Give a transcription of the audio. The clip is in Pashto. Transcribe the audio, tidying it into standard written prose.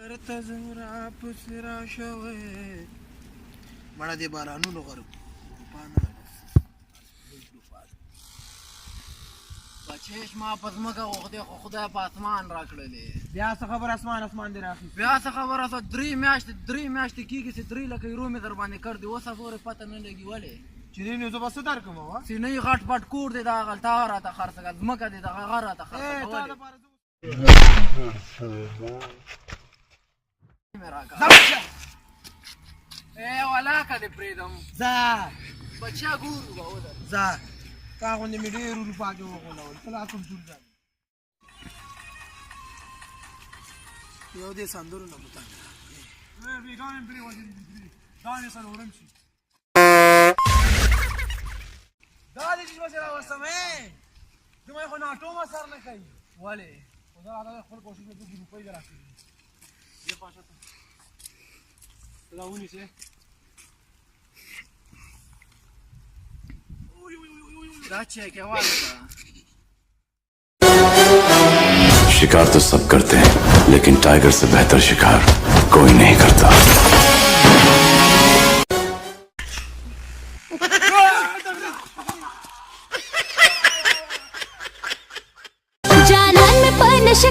درته زمرا پسې راشوی مړه دې بارانونو غرب بچېش ما په ځمکه غوښتې خو خدای په اسمان راکړلې. بیا څه خبر اسمان دې راخیست؟ بیا څه خبره سوه 3 میاشتې کېږي چې 3 لکه یورو مې در باندې کړ دي اوسه پورې پته نه لګي ولې چې دې نو زه به څه درکړم وا سینۍ غټ پټ کور دی دغه تا راته خرڅه کړه ځمکه دې دغه هغه راته خرڅه کړه ولې مې راکړه ولاکه دې پرېږدم ځه بچیا ګورو به ودر ځه تا غوندې مې ډېر اروپا کې وغولول ته لا کوم ټول ځه یو دې سندرو نه بوتان بیګانې پرېوځي دانې سره وړم شي دا دې چې وسه راوستم زما خو ناټو ما سر نه کوي ولې خو زه راته خپل کوشش وکړم چې روپۍ دې راکړي دې پاشه ته دا ونیسې دا چیک والا शिकार तो सब करते हैं लेकिन टाइगर से बेहतर शिकार कोई नहीं करता. जालान में पर नशे